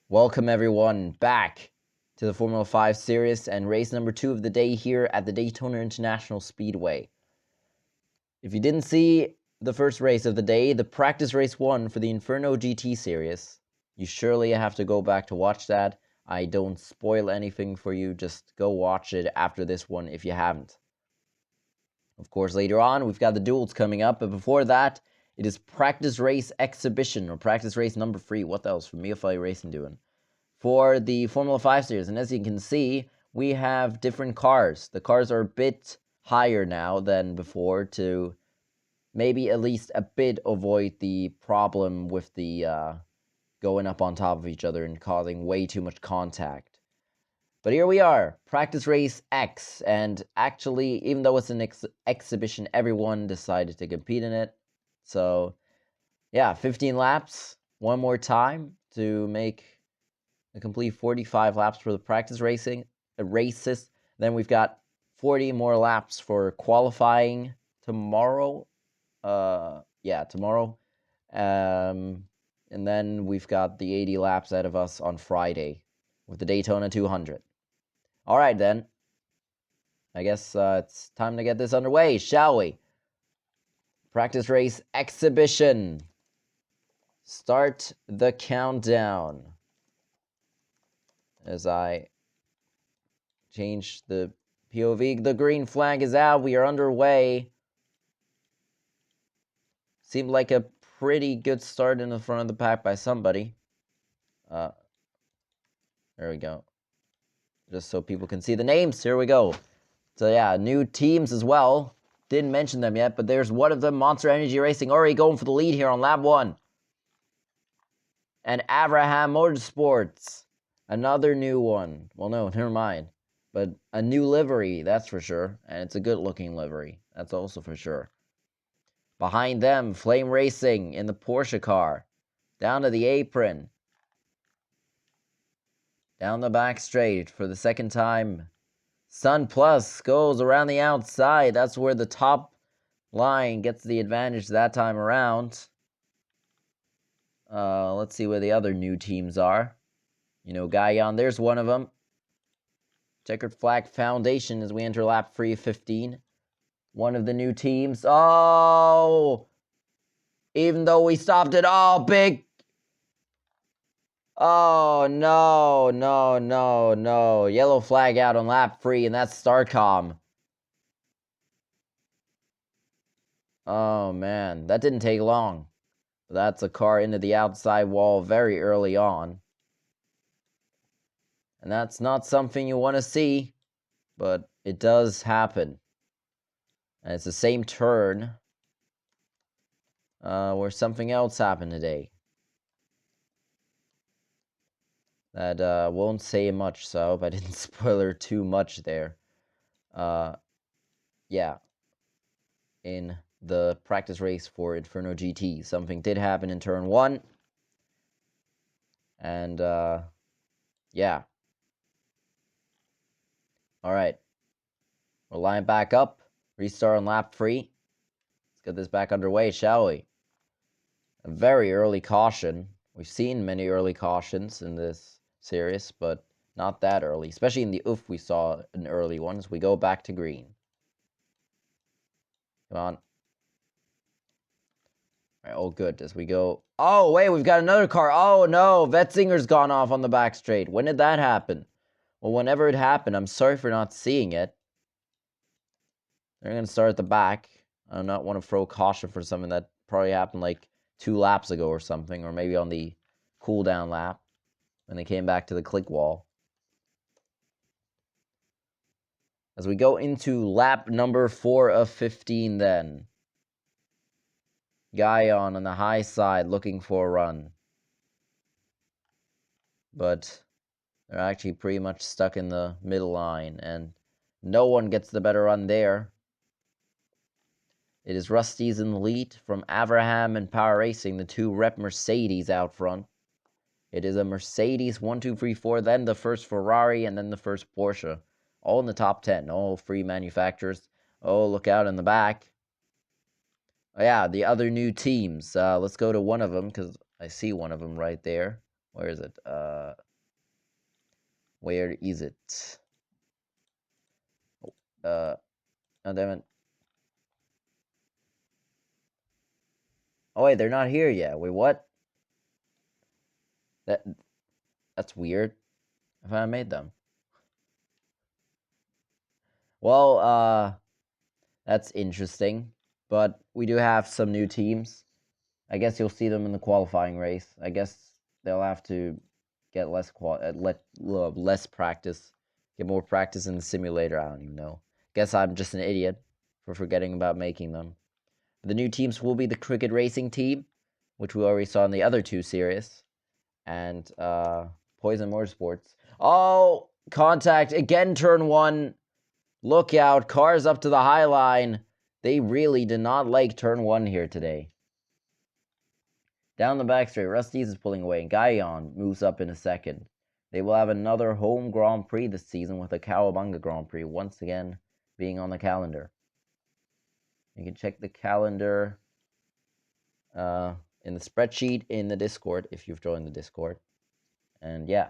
Welcome everyone back to the Formula 5 series and race number 2 of the day here at the Daytona International Speedway. If you didn't see the first race of the day, the practice race 1 for the Inferno GT series, you surely have to go back to watch that. I don't spoil anything for you, just go watch it after this one if you haven't. Of course, later on, we've got the duels coming up, but before that, it is practice race exhibition, or practice race number 3. What else for MiaFi Racing doing? For the Formula 5 series. And as you can see, we have different cars. The cars are a bit higher now than before to maybe at least a bit avoid the problem with the going up on top of each other and causing way too much contact. But here we are, practice race X, and actually, even though it's an exhibition, everyone decided to compete in it. So, yeah, 15 laps, one more time to make a complete 45 laps for the practice races. Then we've got 40 more laps for qualifying tomorrow. Tomorrow. And then we've got the 80 laps ahead of us on Friday with the Daytona 200. All right, then. I guess it's time to get this underway, shall we? Practice race exhibition. Start the countdown. As I change the POV, the green flag is out. We are underway. Seemed like a pretty good start in the front of the pack by somebody. There we go. Just so people can see the names. Here we go. So yeah, new teams as well. Didn't mention them yet, but there's one of them, Monster Energy Racing, already going for the lead here on lap 1. And Abraham Motorsports, another new one. Well, no, never mind. But a new livery, that's for sure. And it's a good-looking livery. That's also for sure. Behind them, Flame Racing in the Porsche car. Down to the apron. Down the back straight for the second time. Sun Plus goes around the outside. That's where the top line gets the advantage that time around. Let's see where the other new teams are. You know, Guyon, there's one of them. Checkered Flag Foundation as we enter lap 3:15. One of the new teams. Oh! Even though we stopped it. Oh, big. Oh, no, no, no, no. Yellow flag out on lap 3, and that's Starcom. Oh, man. That didn't take long. That's a car into the outside wall very early on. And that's not something you want to see, but it does happen. And it's the same turn where something else happened today. That won't say much, so I hope I didn't spoiler too much there. Yeah. In the practice race for Inferno GT, something did happen in turn 1. And, yeah. Alright. We'll line back up. Restart on lap 3. Let's get this back underway, shall we? A very early caution. We've seen many early cautions in this series, but not that early. Especially in the OOF, we saw an early one as we go back to green. Come on. All right, oh, good. As we go. Oh, wait, we've got another car. Oh, no. Vetzinger's gone off on the back straight. When did that happen? Well, whenever it happened, I'm sorry for not seeing it. They're going to start at the back. I do not want to throw caution for something that probably happened like 2 laps ago or something, or maybe on the cooldown lap when they came back to the click wall. As we go into lap number 4 of 15 then. Guyon on the high side looking for a run. But they're actually pretty much stuck in the middle line, and no one gets the better run there. It is Rusty's in the lead from Abraham and Power Racing, the 2 rep Mercedes out front. It is a Mercedes 1, 2, 3, 4, then the first Ferrari, and then the first Porsche. All in the top 10, all 3 manufacturers. Oh, look out in the back. Oh, yeah, the other new teams. Let's go to one of them, because I see one of them right there. Where is it? Where is it? Oh, damn it. Oh, wait, they're not here yet. Wait, what? That's weird. If I made them. Well, that's interesting. But we do have some new teams. I guess you'll see them in the qualifying race. I guess they'll have to get less practice, get more practice in the simulator. I don't even know. Guess I'm just an idiot for forgetting about making them. The new teams will be the cricket racing team, which we already saw in the other two series, and Poison Motorsports. Oh, contact again, turn one. Look out, cars up to the high line. They really did not like turn one here today. Down the back straight, Rusty's is pulling away, and Guyon moves up in a second. They will have another home Grand Prix this season with the Cowabunga Grand Prix once again being on the calendar. You can check the calendar in the spreadsheet in the Discord if you've joined the Discord. And yeah.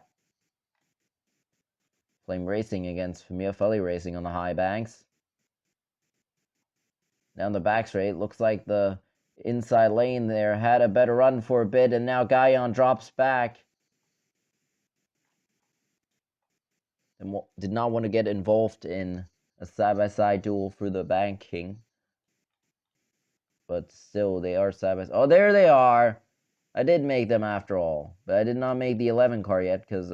Flame Racing against Familia Fully Racing on the high banks. Down the back straight, looks like the inside lane there had a better run for a bit, and now Guyon drops back. And did not want to get involved in a side-by-side duel for the banking. But still, they are side-by-side. Oh, there they are! I did make them after all. But I did not make the 11 car yet, because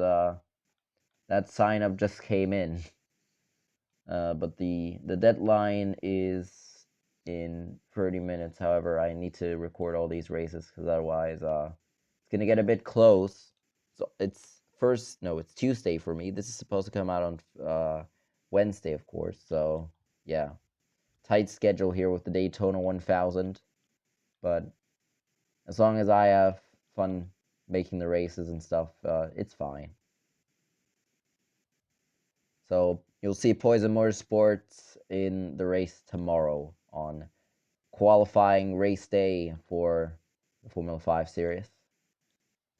that sign-up just came in. But the deadline is in 30 minutes. However, I need to record all these races because otherwise it's going to get a bit close. So it's Tuesday for me. This is supposed to come out on Wednesday, of course. So yeah, tight schedule here with the Daytona 1000. But as long as I have fun making the races and stuff, it's fine. So you'll see Poison Motorsports in the race tomorrow on qualifying race day for the Formula 5 series.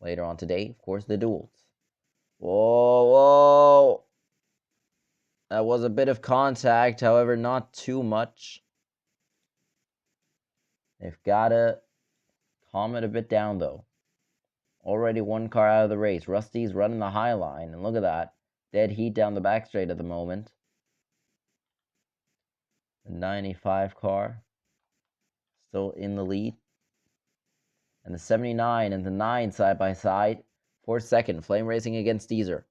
Later on today, of course, the duels. Whoa, whoa! That was a bit of contact, however, not too much. They've got to calm it a bit down, though. Already one car out of the race. Rusty's running the high line, and look at that. Dead heat down the back straight at the moment. The 95 car still in the lead. And the 79 and the 9 side by side for second. Flame Racing against Deezer.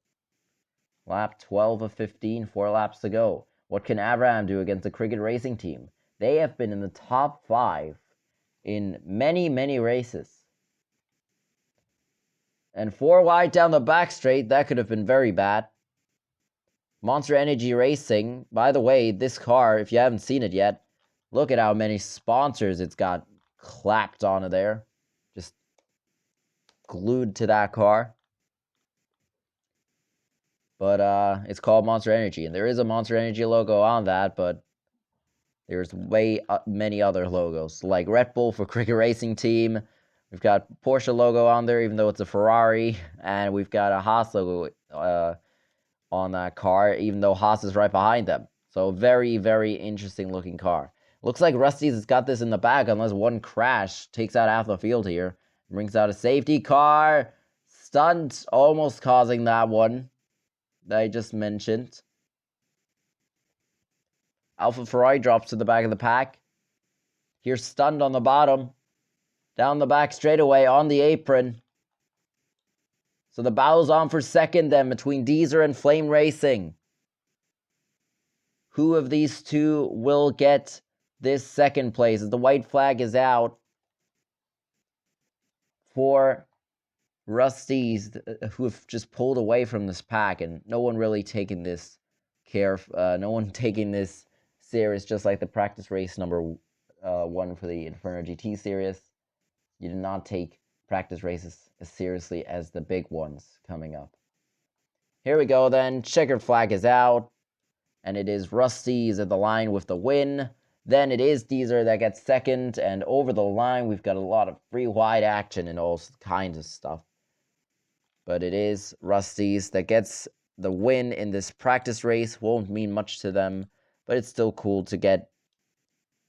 Lap 12 of 15, 4 laps to go. What can Abraham do against the cricket racing team? They have been in the top 5 in many, many races. And 4 wide down the back straight, that could have been very bad. Monster Energy Racing, by the way, this car, if you haven't seen it yet, look at how many sponsors it's got clapped onto there. Just glued to that car. But it's called Monster Energy, and there is a Monster Energy logo on that, but there's many other logos, like Red Bull for Cricket Racing Team. We've got Porsche logo on there, even though it's a Ferrari, and we've got a Haas logo on that car, even though Haas is right behind them. So very, very interesting looking car. Looks like Rusty's has got this in the back, unless one crash takes out half the field here. Brings out a safety car. Stunt, almost causing that one that I just mentioned. Alpha Ferrari drops to the back of the pack. Here's Stunned on the bottom. Down the back straightaway on the apron. So the battle's on for second then between Deezer and Flame Racing. Who of these two will get this second place as the white flag is out for Rusty's, who have just pulled away from this pack, and no one really taking this no one taking this serious, just like the practice race number 1 for the Inferno GT series. You do not take practice races as seriously as the big ones coming up. Here we go then. Checkered flag is out, and it is Rusty's at the line with the win. Then it is Deezer that gets second, and over the line we've got a lot of free wide action and all kinds of stuff. but it is Rusty's that gets the win in this practice race. Won't mean much to them, but it's still cool to get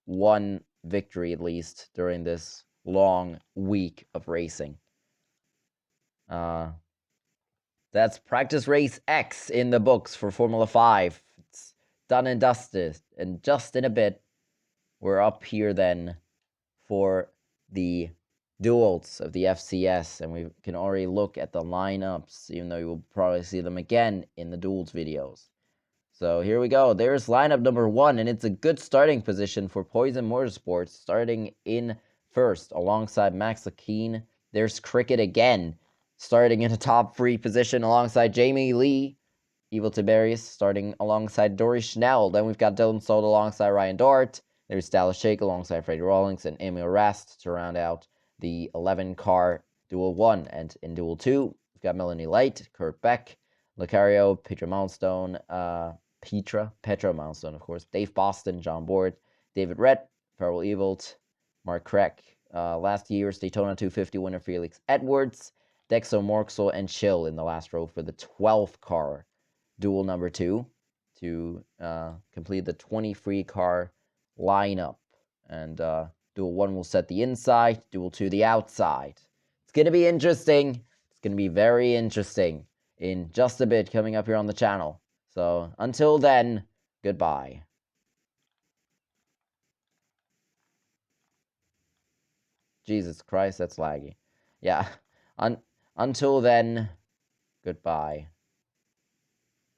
one victory at least during this long week of racing. That's practice race X in the books for Formula 5. It's done and dusted, and just in a bit, we're up here then for the duels of the FCS, and we can already look at the lineups, even though you will probably see them again in the duels videos. So here we go. There's lineup number 1, and it's a good starting position for Poison Motorsports, starting in first alongside Max Lakeen. There's Cricket again, starting in a top 3 position alongside Jamie Lee. Evil Tiberius starting alongside Dory Schnell. Then we've got Dylan Sold alongside Ryan Dart. There's Dallas Shake alongside Freddie Rawlings and Emil Rast to round out the 11-car Duel 1. And in Duel 2, we've got Melanie Light, Kurt Beck, Lucario, Petra Milestone, Petra Milestone, of course, Dave Boston, John Board, David Rett, Farrell Evelt, Mark Kreck, last year's Daytona 250 winner Felix Edwards, Dexo Morxel, and Chill in the last row for the 12th car Duel number 2 to complete the 20 car lineup. And Duel 1 will set the inside, Duel 2 the outside. It's going to be interesting. It's going to be very interesting in just a bit coming up here on the channel. So until then, goodbye. Jesus Christ, that's laggy. Yeah, until then, goodbye.